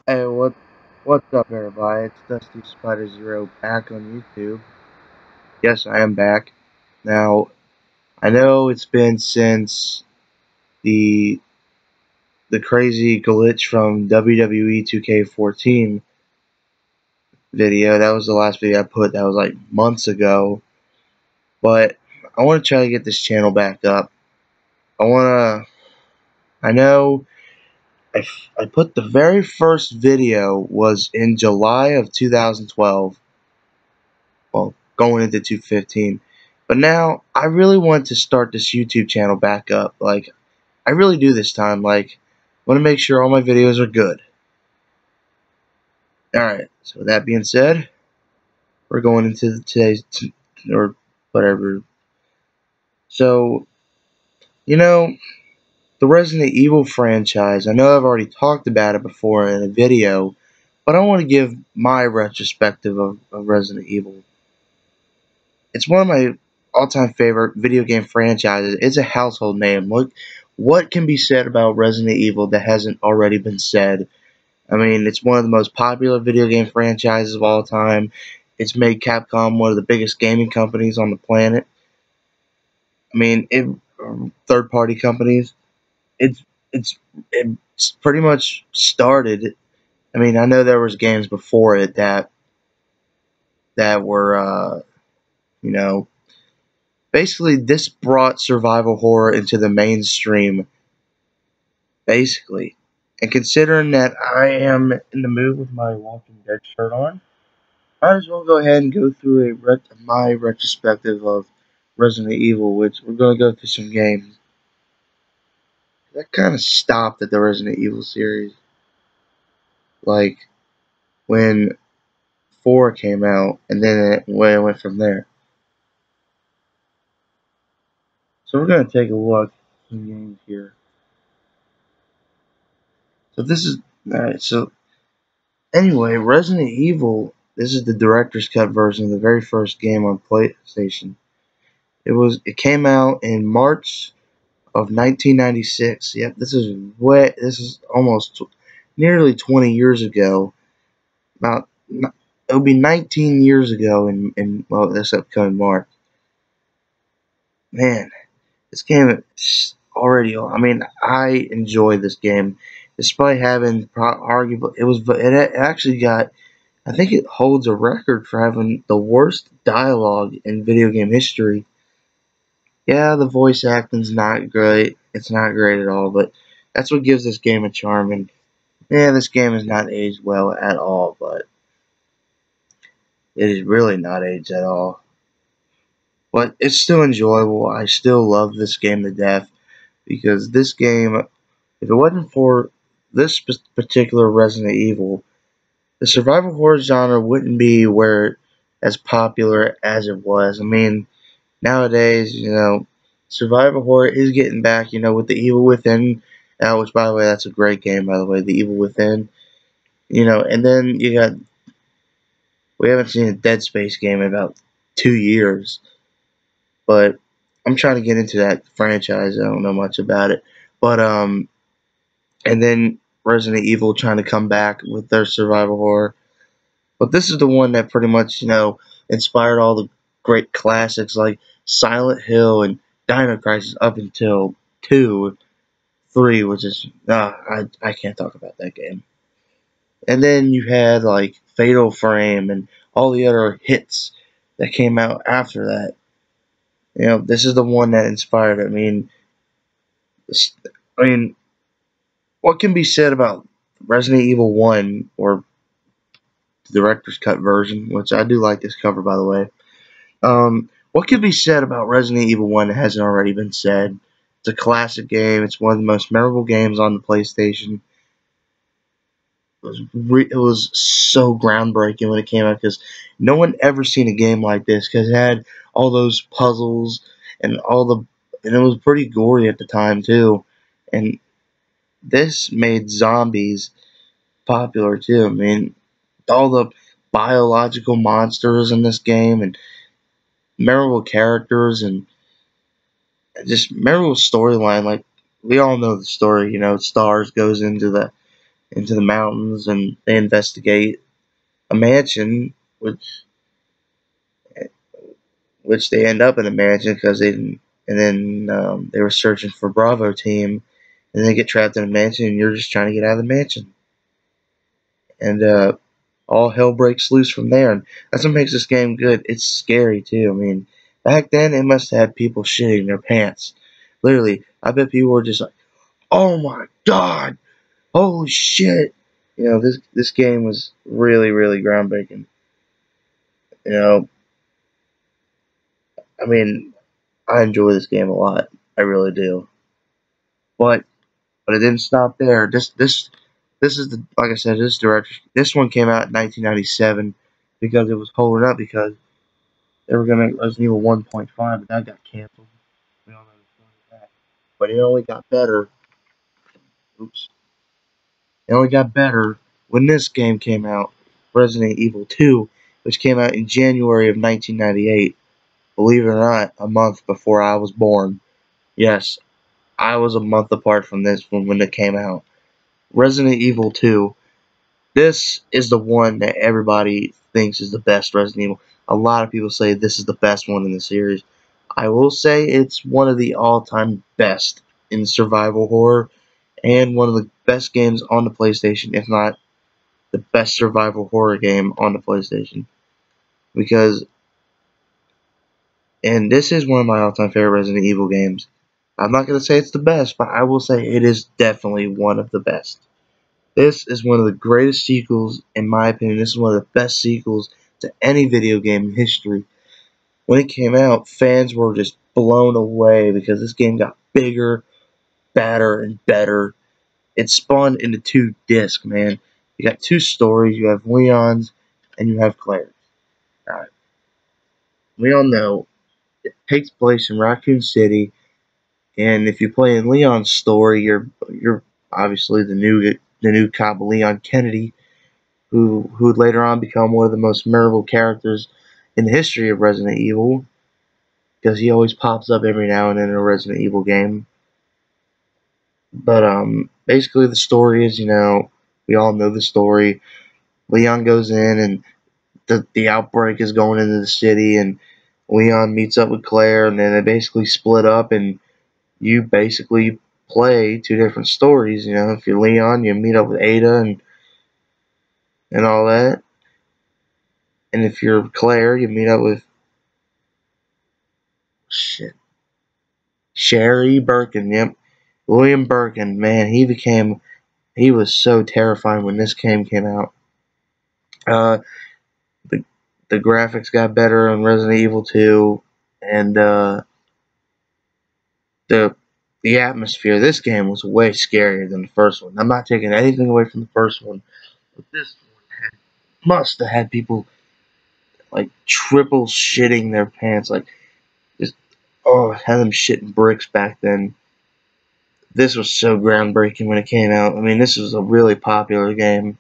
Hey, what's up, everybody? It's Dusty Spider Zero back on YouTube. Yes, I am back. Now, I know it's been since the the crazy glitch from WWE 2K14 video. That was the last video I put. That was like months ago. But I want to try to get this channel back up. I want to. I know I put the very first video was in July of 2012. Well, going into 215. But now I really want to start this YouTube channel back up. Like, I really do this time. Like, I want to make sure all my videos are good. Alright, so with that being said, we're going into today's, or whatever. So, you know, the Resident Evil franchise, I know I've already talked about it before in a video, but I want to give my retrospective of Resident Evil. It's one of my all-time favorite video game franchises. It's a household name. Look, what can be said about Resident Evil that hasn't already been said? I mean, it's one of the most popular video game franchises of all time. It's made Capcom one of the biggest gaming companies on the planet. I mean, third-party companies. It's it's pretty much started. I mean, I know there was games before it that were you know, basically, this brought survival horror into the mainstream, basically. And considering that I am in the mood with my Walking Dead shirt on, might as well go ahead and go through my retrospective of Resident Evil, which we're going to go through some games. That kind of stopped at the Resident Evil series. Like, when 4 came out, and then it went from there. So we're going to take a look at some games here. So this is, alright, so anyway, Resident Evil, this is the director's cut version of the very first game on PlayStation. It came out in March of 1996. Yep, this is almost nearly 20 years ago. About it'll be 19 years ago in well, this upcoming March. Man, this game is already, I mean, I enjoy this game despite having arguable it actually got, I think it holds a record for having the worst dialogue in video game history. Yeah, the voice acting's not great. It's not great at all, but that's what gives this game a charm. And yeah, this game has not aged well at all, but it is really not aged at all. But it's still enjoyable. I still love this game to death because this game, if it wasn't for this particular Resident Evil, the survival horror genre wouldn't be where as popular as it was. I mean, nowadays, survival horror is getting back, with the Evil Within, which, by the way, that's a great game, by the way, the Evil Within, and then we haven't seen a Dead Space game in about 2 years, but I'm trying to get into that franchise. I don't know much about it, but, and then Resident Evil trying to come back with their survival horror, but this is the one that pretty much, inspired all the great classics like Silent Hill and Dino Crisis up until 2, 3, which is, I can't talk about that game. And then you had like Fatal Frame and all the other hits that came out after that. This is the one that inspired it. I mean, what can be said about Resident Evil 1 or the director's cut version, which I do like this cover, by the way. What can be said about Resident Evil 1 that hasn't already been said? It's a classic game. It's one of the most memorable games on the PlayStation. It was so groundbreaking when it came out because no one ever seen a game like this because it had all those puzzles and and it was pretty gory at the time too. And this made zombies popular too. I mean, all the biological monsters in this game and memorable characters and just memorable storyline. Like, we all know the story. Stars goes into the into the mountains, and they investigate a mansion, which they end up in a mansion because they didn't. And then they were searching for Bravo team, and they get trapped in a mansion, and you're just trying to get out of the mansion, and all hell breaks loose from there. And that's what makes this game good. It's scary too. I mean, back then it must have had people shitting their pants. Literally, I bet people were just like, "Oh my god, holy shit!" You know, this game was really really groundbreaking. You know, I mean, I enjoy this game a lot. I really do. But it didn't stop there. This is the like I said, this director. This one came out in 1997 because it was holding up because they were gonna Resident Evil 1.5, but that got canceled. We all know the story of that. But it only got better. Oops. It only got better when this game came out, Resident Evil 2, which came out in January of 1998. Believe it or not, a month before I was born. Yes, I was a month apart from this one when it came out. Resident Evil 2. This is the one that everybody thinks is the best Resident Evil. A lot of people say this is the best one in the series. I will say it's one of the all-time best in survival horror and one of the best games on the PlayStation, if not the best survival horror game on the PlayStation. Because, and this is one of my all-time favorite Resident Evil games. I'm not going to say it's the best, but I will say it is definitely one of the best. This is one of the greatest sequels, in my opinion. This is one of the best sequels to any video game in history. When it came out, fans were just blown away because this game got bigger, badder, and better. It spawned into 2 discs, man. You got 2 stories. You have Leon's and you have Claire's. Alright. We all know it takes place in Raccoon City, and if you play in Leon's story, you're obviously the new cop Leon Kennedy, who would later on become one of the most memorable characters in the history of Resident Evil, because he always pops up every now and then in a Resident Evil game. But basically the story is, we all know the story. Leon goes in, and the outbreak is going into the city, and Leon meets up with Claire, and then they basically split up, and you basically play 2 different stories. If you're Leon, you meet up with Ada and all that. And if you're Claire, you meet up with shit. Sherry Birkin, yep. William Birkin, man, he was so terrifying when this game came out. Uh, the the graphics got better on Resident Evil 2, and the the atmosphere. This game was way scarier than the first one. I'm not taking anything away from the first one, but this one must have had people like triple shitting their pants, like just had them shitting bricks back then. This was so groundbreaking when it came out. I mean, this was a really popular game.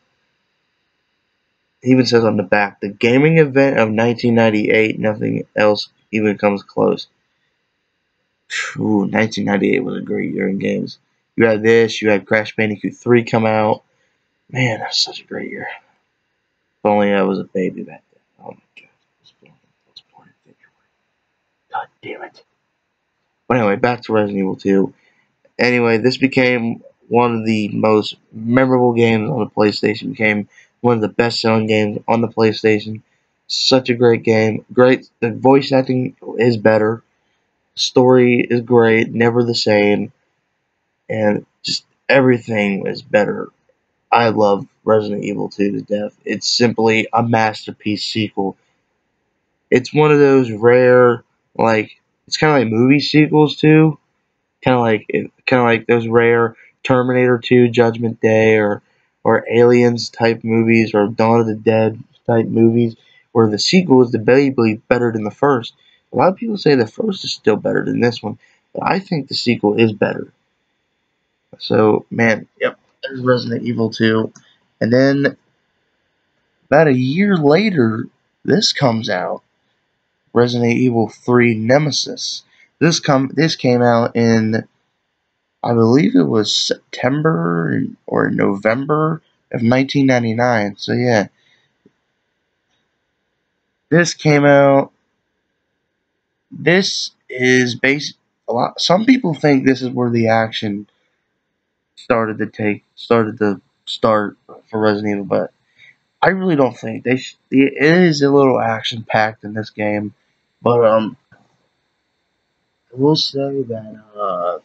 It even says on the back, the gaming event of 1998, nothing else even comes close. Ooh, 1998 was a great year in games. You had this, you had Crash Bandicoot 3 come out. Man, that's such a great year. If only I was a baby back then. Oh my god. I was born in February. God damn it. But anyway, back to Resident Evil 2. Anyway, this became one of the most memorable games on the PlayStation. Became one of the best-selling games on the PlayStation. Such a great game. Great. The voice acting is better. Story is great. Never the same. And just everything is better. I love Resident Evil 2 to death. It's simply a masterpiece sequel. It's one of those rare, it's kind of like movie sequels too. Kind of like those rare Terminator 2, Judgment Day, or Aliens type movies, or Dawn of the Dead type movies, where the sequel is debatably better than the first. A lot of people say the first is still better than this one, but I think the sequel is better. So, man, yep, there's Resident Evil 2. And then, about a year later, this comes out, Resident Evil 3 Nemesis. This came out in I believe it was September or November of 1999. So yeah, this came out. This is based a lot. Some people think this is where the action started to start for Resident Evil, but I really don't think it is a little action packed in this game. But I will say that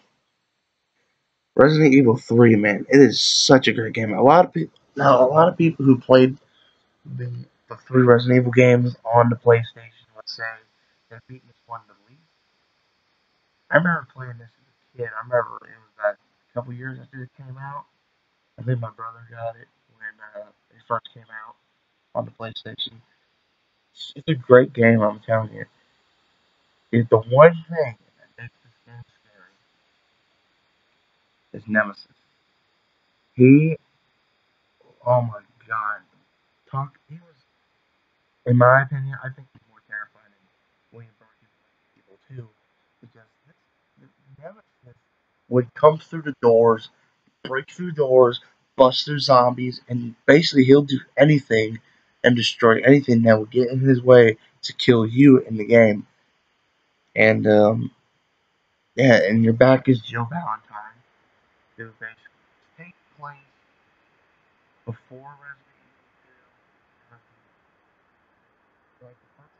Resident Evil 3, man, it is such a great game. A lot of people who played the, the three Resident Evil games on the PlayStation would say they beat this one the least. I remember playing this as a kid. I remember it was that a couple years after it came out. I think my brother got it when it first came out on the PlayStation. It's a great game, I'm telling you. It's the one thing that makes this game scary is Nemesis. He, oh my god, he was, in my opinion, I think he's more terrifying than William Burton's people too, because this Nemesis would come through the doors, break through doors, bust through zombies, and basically he'll do anything and destroy anything that would get in his way to kill you in the game. And yeah, and your back is Jill Valentine, who basically takes place before Resident Evil 2, like the first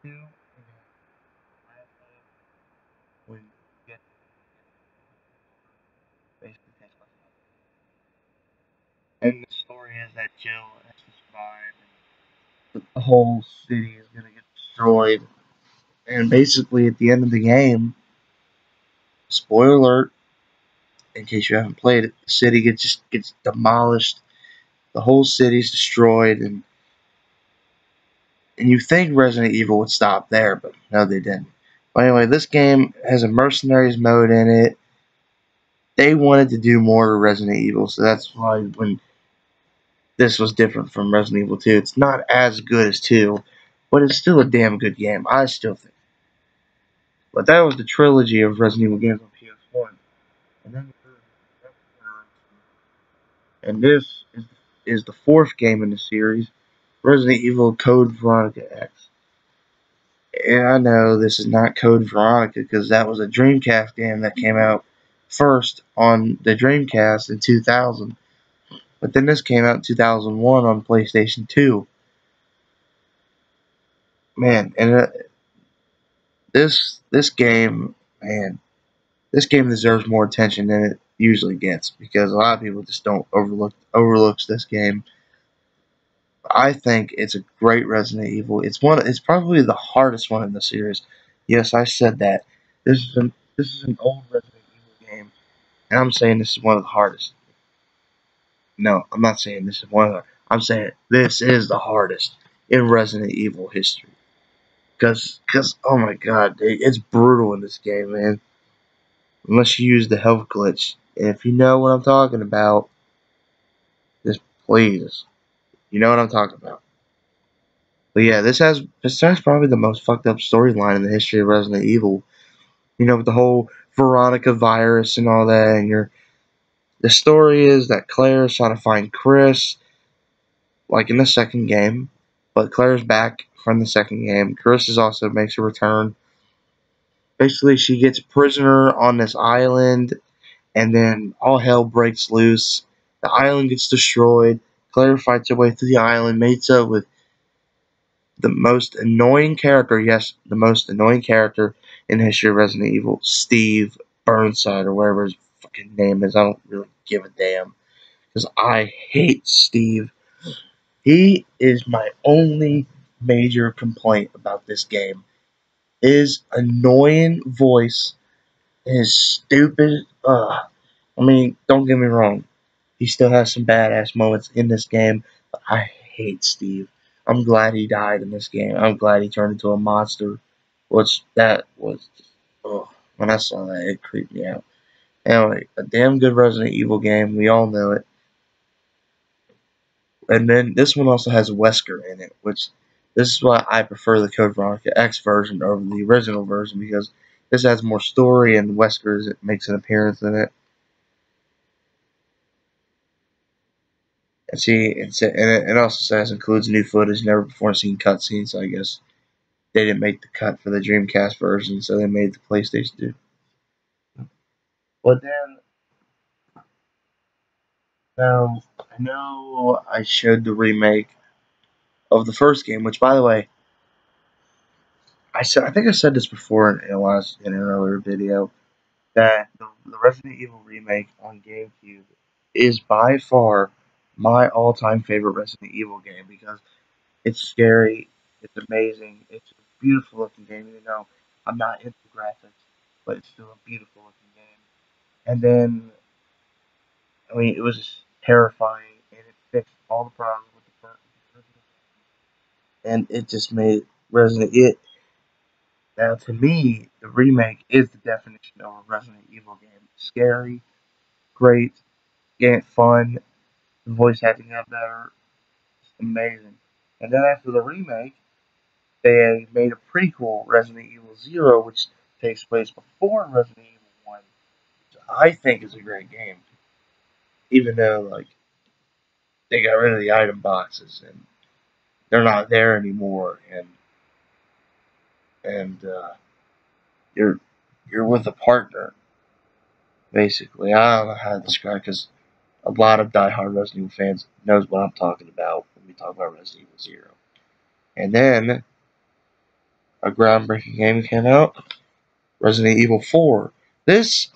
two, and then last game when you get basically takes place. And the story is that Jill has to survive, and the whole city is gonna get destroyed. And basically, at the end of the game, spoiler alert, in case you haven't played it, the city just gets demolished. The whole city's destroyed, and you think Resident Evil would stop there, but no, they didn't. But anyway, this game has a mercenaries mode in it. They wanted to do more to Resident Evil, so that's why when this was different from Resident Evil 2, it's not as good as 2, but it's still a damn good game. I still think. But that was the trilogy of Resident Evil games on PS1, and then and this is the fourth game in the series, Resident Evil Code Veronica X. And I know this is not Code Veronica because that was a Dreamcast game that came out first on the Dreamcast in 2000. But then this came out in 2001 on PlayStation 2. Man, and this game, man, this game deserves more attention than it usually gets because a lot of people just don't overlooks this game. I think it's a great Resident Evil. It's probably the hardest one in the series. Yes, I said that. This is an old Resident Evil game, and I'm saying this is one of the hardest. No, I'm not saying this is one of the. I'm saying this is the hardest in Resident Evil history. Cause oh my god, it's brutal in this game, man. Unless you use the health glitch, and if you know what I'm talking about, just please, you know what I'm talking about. But yeah, this has probably the most fucked up storyline in the history of Resident Evil. You know, with the whole Veronica virus and all that, and the story is that Claire's trying to find Chris, like in the second game, but Claire's back from the second game. Chris is also makes a return. Basically, she gets prisoner on this island, and then all hell breaks loose. The island gets destroyed. Claire fights her way through the island, mates up with the most annoying character, yes, the most annoying character in the history of Resident Evil, Steve Burnside, or whatever his fucking name is. I don't really give a damn. Because I hate Steve. He is my only major complaint about this game. His annoying voice, his stupid, I mean, don't get me wrong. He still has some badass moments in this game, but I hate Steve. I'm glad he died in this game. I'm glad he turned into a monster, which that was, oh, when I saw that, it creeped me out. Anyway, a damn good Resident Evil game. We all know it. And then this one also has Wesker in it, which this is why I prefer the Code Veronica X version over the original version because This has more story, and Wesker's makes an appearance in it. And see, it also says includes new footage never before seen cutscenes. So I guess they didn't make the cut for the Dreamcast version, so they made the PlayStation 2. But then, now I know I showed the remake of the first game, which, by the way, I think I said this before in an earlier video that the Resident Evil remake on GameCube is by far my all-time favorite Resident Evil game because it's scary, it's amazing, it's a beautiful looking game. You know, I'm not into graphics, but it's still a beautiful looking game. And then, I mean, it was just terrifying, and it fixed all the problems with the first, and it just made Resident Evil. Now, to me, the remake is the definition of a Resident Evil game. Scary, great, get fun, the voice acting got better, it's amazing. And then after the remake, they made a prequel, Resident Evil Zero, which takes place before Resident Evil One, which I think is a great game. Even though like they got rid of the item boxes and they're not there anymore, and you're you're with a partner basically. I don't know how to describe because a lot of diehard Resident Evil fans knows what I'm talking about when we talk about Resident Evil Zero. And then a groundbreaking game came out, Resident Evil 4. This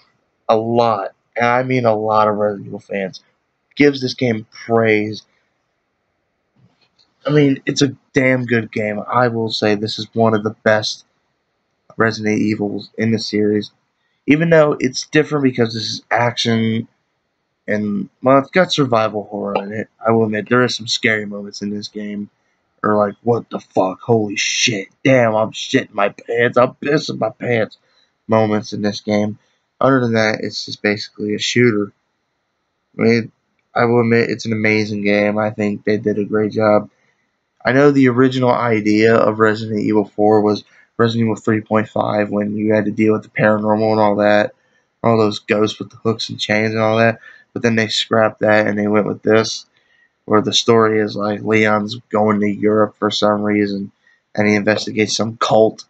a lot, and I mean a lot of Resident Evil fans gives this game praise. I mean, it's a damn good game. I will say this is one of the best Resident Evils in the series. Even though it's different because this is action and well, it's got survival horror in it. I will admit there are some scary moments in this game. Or like, what the fuck? Holy shit! Damn, I'm shitting my pants. I'm pissing my pants. Moments in this game. Other than that, it's just basically a shooter. I mean, I will admit it's an amazing game. I think they did a great job. I know the original idea of Resident Evil 4 was Resident Evil 3.5 when you had to deal with the paranormal and all that, all those ghosts with the hooks and chains and all that. But then they scrapped that and they went with this, where the story is like Leon's going to Europe for some reason and he investigates some cult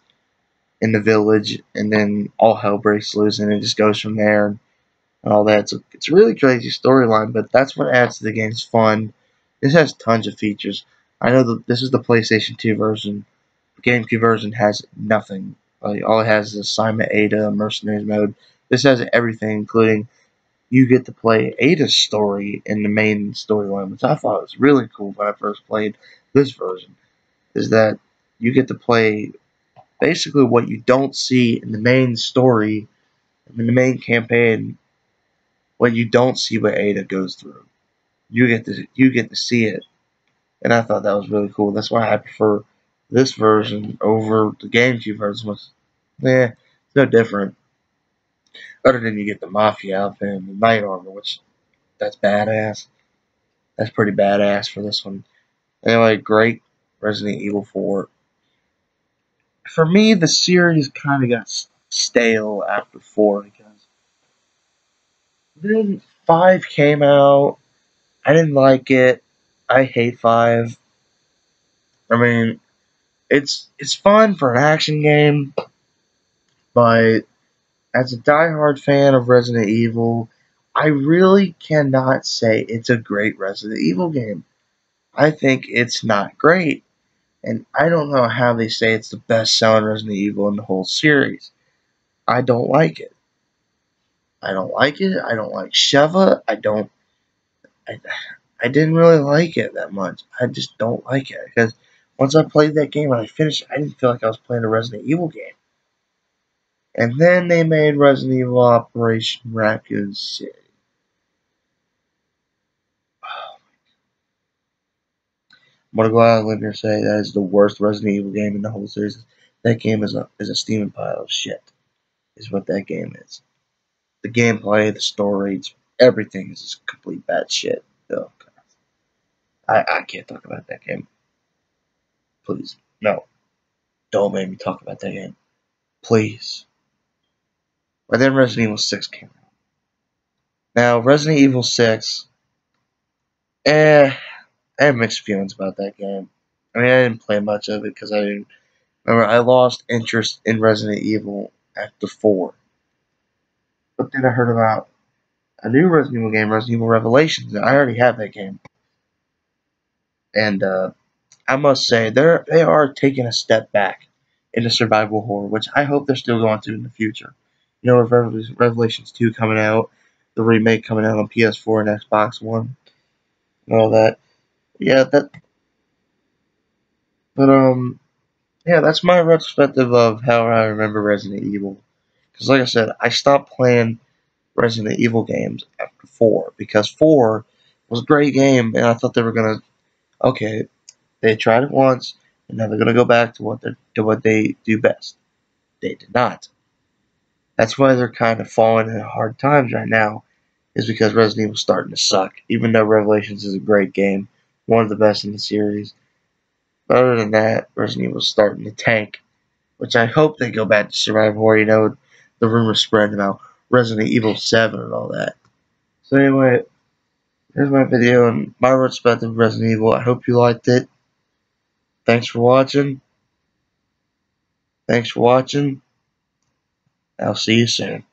in the village and then all hell breaks loose and it just goes from there and all that. So it's a really crazy storyline, but that's what adds to the game's fun. This has tons of features. I know that this is the PlayStation 2 version. The GameCube version has nothing. Like all it has is Assignment Ada, Mercenaries mode. This has everything, including you get to play Ada's story in the main storyline, which I thought was really cool when I first played this version. Is that you get to play basically what you don't see in the main story, in the main campaign, what you don't see what Ada goes through. You get to see it, and I thought that was really cool. That's why I prefer this version over the GameCube version. Was it's no different, other than you get the Mafia outfit and the Night Armor, which that's badass. That's pretty badass for this one. Anyway, great Resident Evil 4. For me, the series kind of got stale after 4 because then 5 came out. I didn't like it. I hate 5. I mean, it's fun for an action game, but as a diehard fan of Resident Evil, I really cannot say it's a great Resident Evil game. I think it's not great, and I don't know how they say it's the best selling Resident Evil in the whole series. I don't like it. I don't like it. I don't like Sheva. I, I didn't really like it that much. I just don't like it because once I played that game and I finished, I didn't feel like I was playing a Resident Evil game. And then they made Resident Evil Operation Raccoon City. I'm gonna go out on a limb here and say that is the worst Resident Evil game in the whole series. That game is a steaming pile of shit. Is what that game is. The gameplay, the story, everything is just complete bad shit. Oh, I can't talk about that game. Please, no, don't make me talk about that game. Please. But then Resident Evil 6 came out. Now, Resident Evil 6, I have mixed feelings about that game. I mean, I didn't play much of it because I didn't. Remember, I lost interest in Resident Evil after 4. But then I heard about a new Resident Evil game, Resident Evil Revelations, and I already have that game. And I must say, they are taking a step back into survival horror, which I hope they're still going to in the future. You know, with Revelations 2 coming out, the remake coming out on PS4 and Xbox One, and all that. Yeah, but yeah, that's my retrospective of how I remember Resident Evil. Because, like I said, I stopped playing Resident Evil games after 4 because 4 was a great game, and I thought they were gonna okay, they tried it once, and now they're gonna go back to what they do best. They did not. That's why they're kind of falling in hard times right now, is because Resident Evil's starting to suck. Even though Revelations is a great game, one of the best in the series. But other than that, Resident Evil's starting to tank, which I hope they go back to survival horror. You know, the rumors spreading about Resident Evil 7 and all that. So anyway, here's my video on my retrospective of Resident Evil. I hope you liked it. Thanks for watching. Thanks for watching. I'll see you soon.